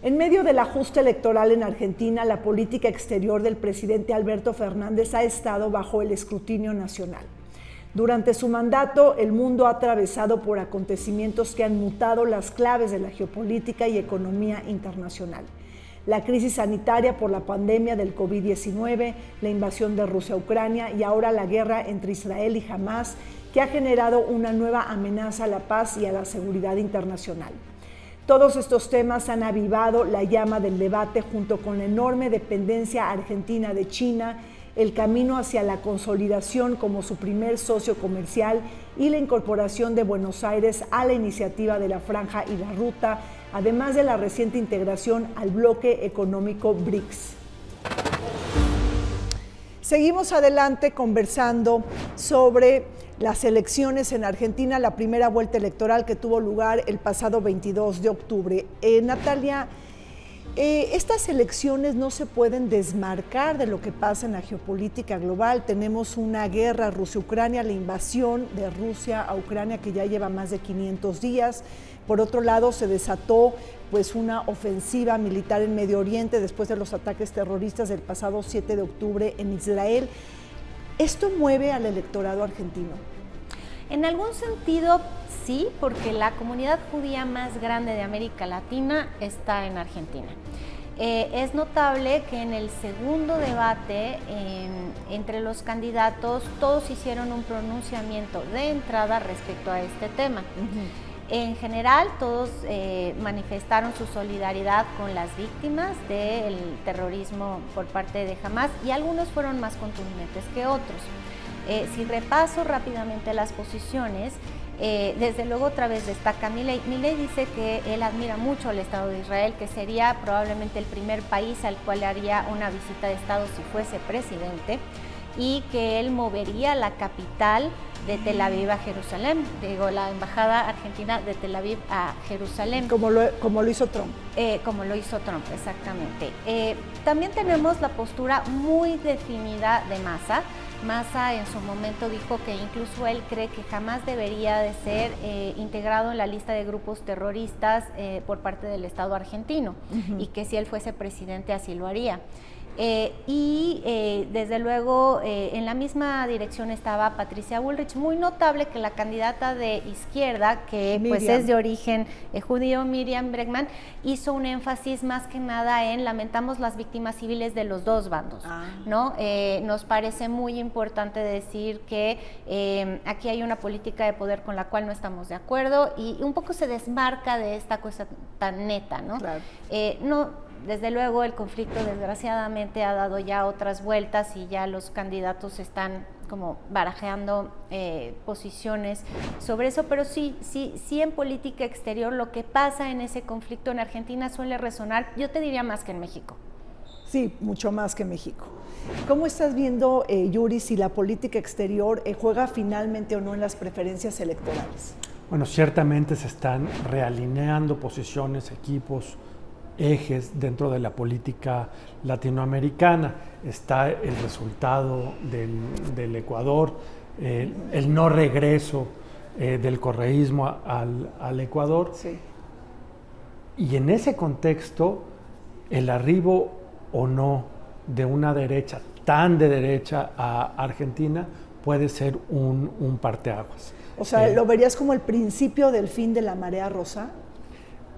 En medio del ajuste electoral en Argentina, la política exterior del presidente Alberto Fernández ha estado bajo el escrutinio nacional. Durante su mandato, el mundo ha atravesado por acontecimientos que han mutado las claves de la geopolítica y economía internacional. La crisis sanitaria por la pandemia del COVID-19, la invasión de Rusia a Ucrania y ahora la guerra entre Israel y Hamás, que ha generado una nueva amenaza a la paz y a la seguridad internacional. Todos estos temas han avivado la llama del debate junto con la enorme dependencia argentina de China, el camino hacia la consolidación como su primer socio comercial y la incorporación de Buenos Aires a la iniciativa de la Franja y la Ruta, además de la reciente integración al bloque económico BRICS. Seguimos adelante conversando sobre las elecciones en Argentina, la primera vuelta electoral que tuvo lugar el pasado 22 de octubre. Natalia, estas elecciones no se pueden desmarcar de lo que pasa en la geopolítica global. Tenemos una guerra Rusia-Ucrania, la invasión de Rusia a Ucrania que ya lleva más de 500 días. Por otro lado, se desató una ofensiva militar en Medio Oriente después de los ataques terroristas del pasado 7 de octubre en Israel. ¿Esto mueve al electorado argentino? En algún sentido, sí, porque la comunidad judía más grande de América Latina está en Argentina. Es notable que en el segundo debate entre los candidatos todos hicieron un pronunciamiento de entrada respecto a este tema. En general, todos manifestaron su solidaridad con las víctimas del terrorismo por parte de Hamás y algunos fueron más contundentes que otros. Si repaso rápidamente las posiciones, desde luego otra vez destaca Milei. Milei dice que él admira mucho al Estado de Israel, que sería probablemente el primer país al cual le haría una visita de Estado si fuese presidente, y que él movería la capital de Tel Aviv a Jerusalén, la embajada argentina de Tel Aviv a Jerusalén. Como lo hizo Trump. Como lo hizo Trump, exactamente. También tenemos la postura muy definida de Massa. Massa en su momento dijo que incluso él cree que jamás debería de ser integrado en la lista de grupos terroristas por parte del Estado argentino, y que si él fuese presidente así lo haría. Desde luego en la misma dirección estaba Patricia Bullrich, muy notable que la candidata de izquierda, que pues es de origen judío, Miriam Bregman, hizo un énfasis más que nada en lamentamos las víctimas civiles de los dos bandos, ¿no? Nos parece muy importante decir que aquí hay una política de poder con la cual no estamos de acuerdo y un poco se desmarca de esta cosa tan neta, ¿no? Claro. Desde luego el conflicto desgraciadamente ha dado ya otras vueltas y ya los candidatos están como barajeando posiciones sobre eso, pero sí en política exterior lo que pasa en ese conflicto en Argentina suele resonar, yo te diría más que en México. Sí, mucho más que México. ¿Cómo estás viendo, Yuri, si la política exterior juega finalmente o no en las preferencias electorales? Bueno, ciertamente se están realineando posiciones, equipos, ejes dentro de la política latinoamericana. Está el resultado del Ecuador, el no regreso del correísmo al Ecuador. Sí. Y en ese contexto, el arribo o no de una derecha tan de derecha a Argentina puede ser un parteaguas. O sea, ¿lo verías como el principio del fin de la marea rosa?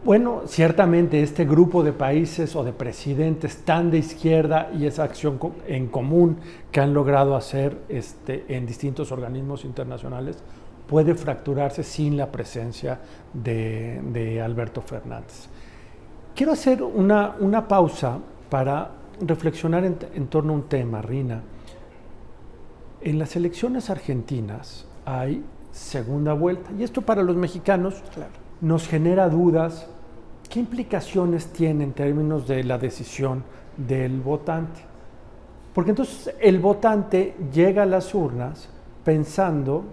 Bueno, ciertamente este grupo de países o de presidentes tan de izquierda y esa acción en común que han logrado hacer en distintos organismos internacionales puede fracturarse sin la presencia de Alberto Fernández. Quiero hacer una pausa para reflexionar en torno a un tema, Rina. En las elecciones argentinas hay segunda vuelta y esto para los mexicanos nos genera dudas. ¿Qué implicaciones tiene en términos de la decisión del votante? Porque entonces el votante llega a las urnas pensando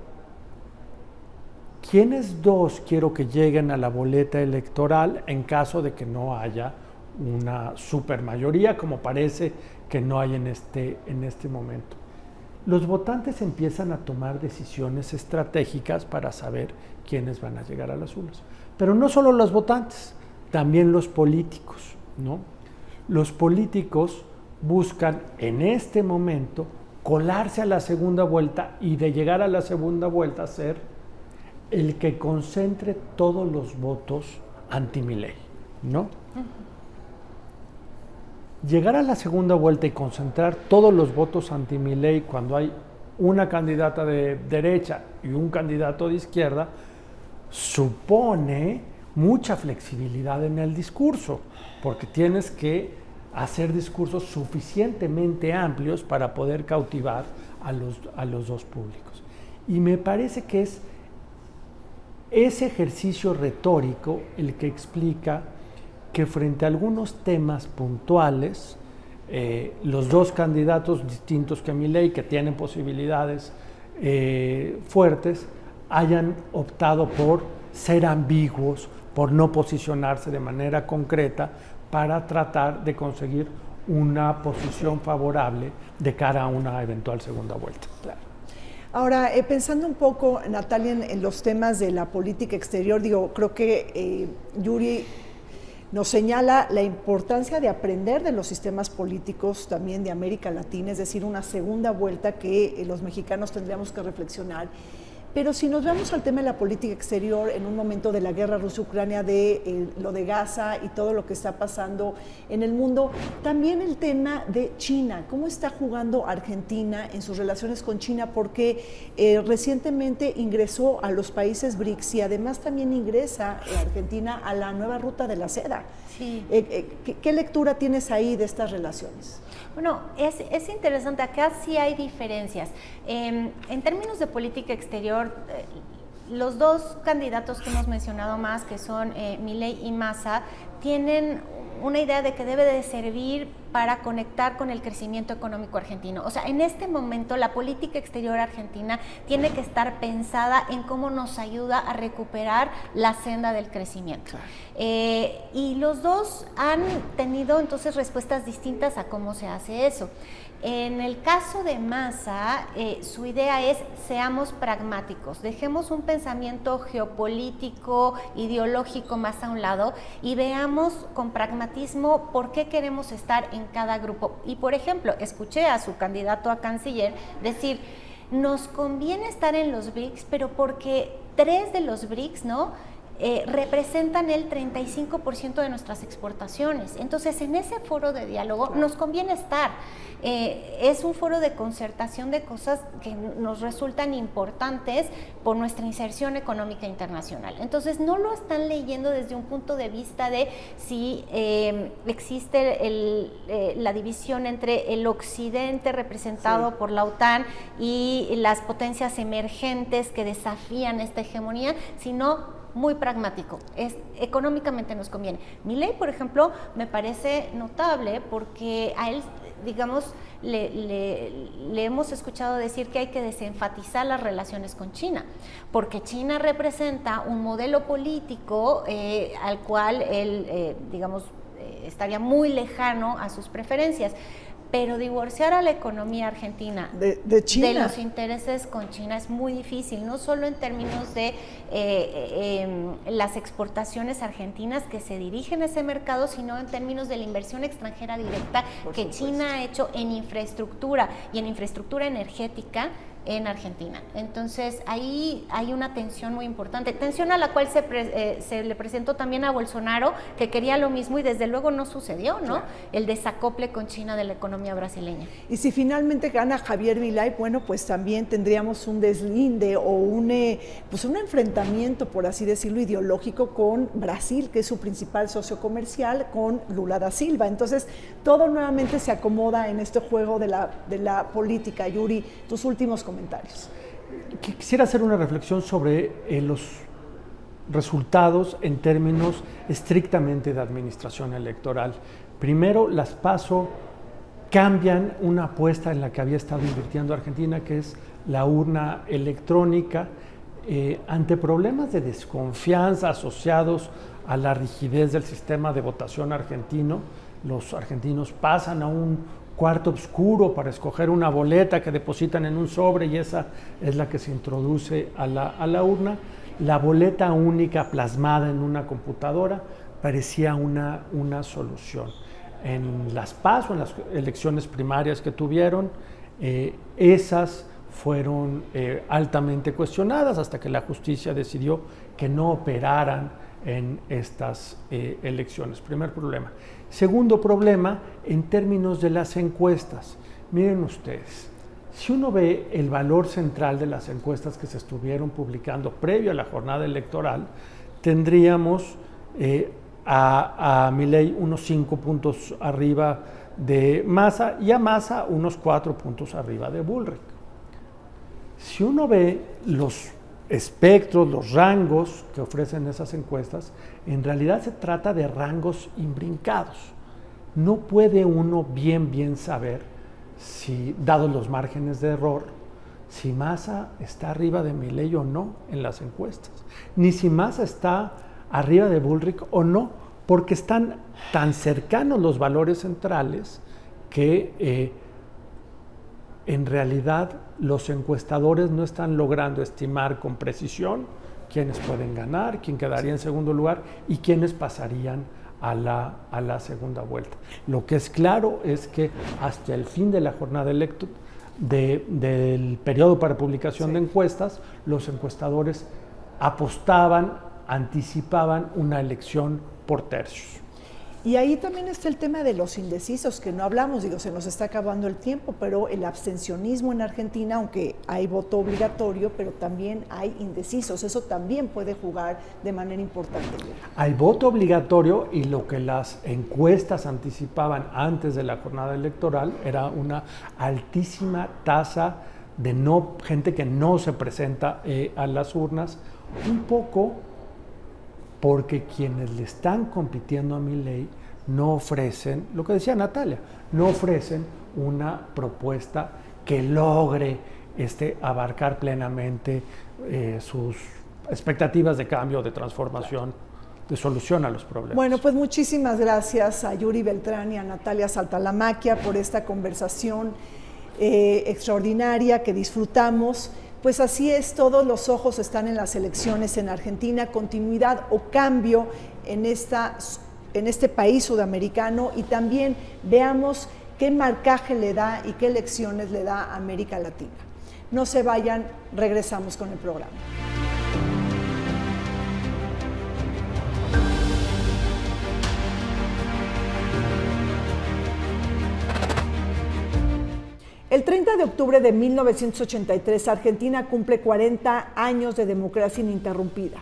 quiénes dos quiero que lleguen a la boleta electoral en caso de que no haya una supermayoría, como parece que no hay en este momento. Los votantes empiezan a tomar decisiones estratégicas para saber quiénes van a llegar a las urnas. Pero no solo los votantes, también los políticos, ¿no? Los políticos buscan en este momento colarse a la segunda vuelta y de llegar a la segunda vuelta ser el que concentre todos los votos anti-Milei, ¿no? Llegar a la segunda vuelta y concentrar todos los votos anti-Milei cuando hay una candidata de derecha y un candidato de izquierda supone mucha flexibilidad en el discurso, porque tienes que hacer discursos suficientemente amplios para poder cautivar a los dos públicos. Y me parece que es ese ejercicio retórico el que explica que frente a algunos temas puntuales, los dos candidatos distintos que Milei, que tienen posibilidades fuertes, hayan optado por ser ambiguos, por no posicionarse de manera concreta para tratar de conseguir una posición favorable de cara a una eventual segunda vuelta. Claro. Ahora, pensando un poco, Natalia, en los temas de la política exterior, creo que Yuri nos señala la importancia de aprender de los sistemas políticos también de América Latina, es decir, una segunda vuelta que los mexicanos tendríamos que reflexionar. Pero si nos vamos al tema de la política exterior en un momento de la guerra Rusia-Ucrania, de lo de Gaza y todo lo que está pasando en el mundo, también el tema de China, cómo está jugando Argentina en sus relaciones con China, porque recientemente ingresó a los países BRICS y además también ingresa Argentina a la nueva ruta de la seda. Sí. ¿Qué lectura tienes ahí de estas relaciones? Bueno, es interesante, acá sí hay diferencias. En términos de política exterior, los dos candidatos que hemos mencionado más, que son Milei y Massa, tienen una idea de que debe de servir para conectar con el crecimiento económico argentino. O sea, en este momento la política exterior argentina tiene que estar pensada en cómo nos ayuda a recuperar la senda del crecimiento. Claro. Y los dos han tenido entonces respuestas distintas a cómo se hace eso. En el caso de Massa, su idea es seamos pragmáticos, dejemos un pensamiento geopolítico, ideológico más a un lado y veamos con pragmatismo por qué queremos estar en cada grupo. Y por ejemplo, escuché a su candidato a canciller decir, nos conviene estar en los BRICS, pero porque 3 de los BRICS, ¿no?, representan el 35% de nuestras exportaciones. Entonces, en ese foro de diálogo nos conviene estar. Es un foro de concertación de cosas que nos resultan importantes por nuestra inserción económica internacional. Entonces, no lo están leyendo desde un punto de vista de si existe la división entre el occidente representado por la OTAN y las potencias emergentes que desafían esta hegemonía, sino muy pragmático, económicamente nos conviene. Milei, por ejemplo, me parece notable porque a él, digamos, le hemos escuchado decir que hay que desenfatizar las relaciones con China, porque China representa un modelo político al cual él, digamos, estaría muy lejano a sus preferencias. Pero divorciar a la economía argentina de China, de los intereses con China es muy difícil, no solo en términos de las exportaciones argentinas que se dirigen a ese mercado, sino en términos de la inversión extranjera directa que China ha hecho en infraestructura y en infraestructura energética en Argentina. Entonces ahí hay una tensión muy importante, tensión a la cual se le presentó también a Bolsonaro, que quería lo mismo y desde luego no sucedió, ¿no? Claro. El desacople con China de la economía brasileña. Y si finalmente gana Javier Milei, bueno, pues también tendríamos un deslinde o un enfrentamiento, por así decirlo, ideológico con Brasil, que es su principal socio comercial, con Lula da Silva. Entonces todo nuevamente se acomoda en este juego de la política. Yuri, tus últimos comentarios. Quisiera hacer una reflexión sobre los resultados en términos estrictamente de administración electoral. Primero, las PASO cambian una apuesta en la que había estado invirtiendo Argentina, que es la urna electrónica, ante problemas de desconfianza asociados a la rigidez del sistema de votación argentino. Los argentinos pasan a un cuarto oscuro para escoger una boleta que depositan en un sobre y esa es la que se introduce a la urna. La boleta única plasmada en una computadora parecía una solución. En las PASO, en las elecciones primarias que tuvieron, esas fueron altamente cuestionadas hasta que la justicia decidió que no operaran en estas elecciones. Primer problema. Segundo problema, en términos de las encuestas. Miren ustedes, si uno ve el valor central de las encuestas que se estuvieron publicando previo a la jornada electoral, tendríamos a Milei unos 5 puntos arriba de Massa y a Massa unos 4 puntos arriba de Bullrich. Si uno ve los espectros, los rangos que ofrecen esas encuestas, en realidad se trata de rangos imbrincados. No puede uno bien saber, si, dados los márgenes de error, si Massa está arriba de Milei o no en las encuestas, ni si Massa está arriba de Bullrich o no, porque están tan cercanos los valores centrales que en realidad los encuestadores no están logrando estimar con precisión quiénes pueden ganar, quién quedaría en segundo lugar y quiénes pasarían a la segunda vuelta. Lo que es claro es que hasta el fin de la jornada del periodo para publicación de encuestas, los encuestadores apostaban, anticipaban una elección por tercios. Y ahí también está el tema de los indecisos, que no hablamos, se nos está acabando el tiempo, pero el abstencionismo en Argentina, aunque hay voto obligatorio, pero también hay indecisos, eso también puede jugar de manera importante. Hay voto obligatorio y lo que las encuestas anticipaban antes de la jornada electoral era una altísima tasa de gente que no se presenta a las urnas, un poco porque quienes le están compitiendo a Milei no ofrecen, lo que decía Natalia, no ofrecen una propuesta que logre abarcar plenamente sus expectativas de cambio, de transformación, de solución a los problemas. Bueno, pues muchísimas gracias a Yuri Beltrán y a Natalia Saltalamacchia por esta conversación extraordinaria que disfrutamos. Pues así es, todos los ojos están en las elecciones en Argentina, continuidad o cambio en este país sudamericano, y también veamos qué marcaje le da y qué lecciones le da a América Latina. No se vayan, regresamos con el programa. El 30 de octubre de 1983, Argentina cumple 40 años de democracia ininterrumpida.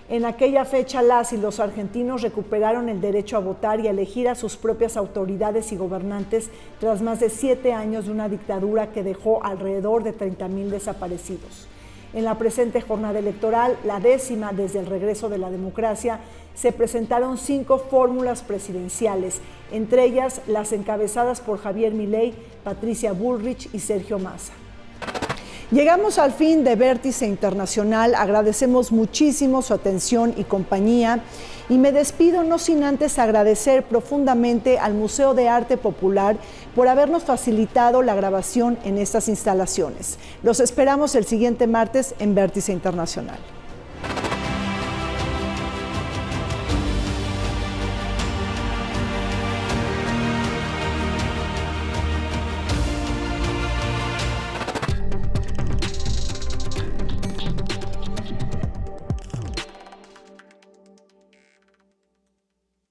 En aquella fecha, las y los argentinos recuperaron el derecho a votar y a elegir a sus propias autoridades y gobernantes tras más de 7 años de una dictadura que dejó alrededor de 30,000 desaparecidos. En la presente jornada electoral, la 10ª desde el regreso de la democracia, se presentaron 5 fórmulas presidenciales, entre ellas las encabezadas por Javier Milei, Patricia Bullrich y Sergio Massa. Llegamos al fin de Vértice Internacional, agradecemos muchísimo su atención y compañía y me despido no sin antes agradecer profundamente al Museo de Arte Popular por habernos facilitado la grabación en estas instalaciones. Los esperamos el siguiente martes en Vértice Internacional.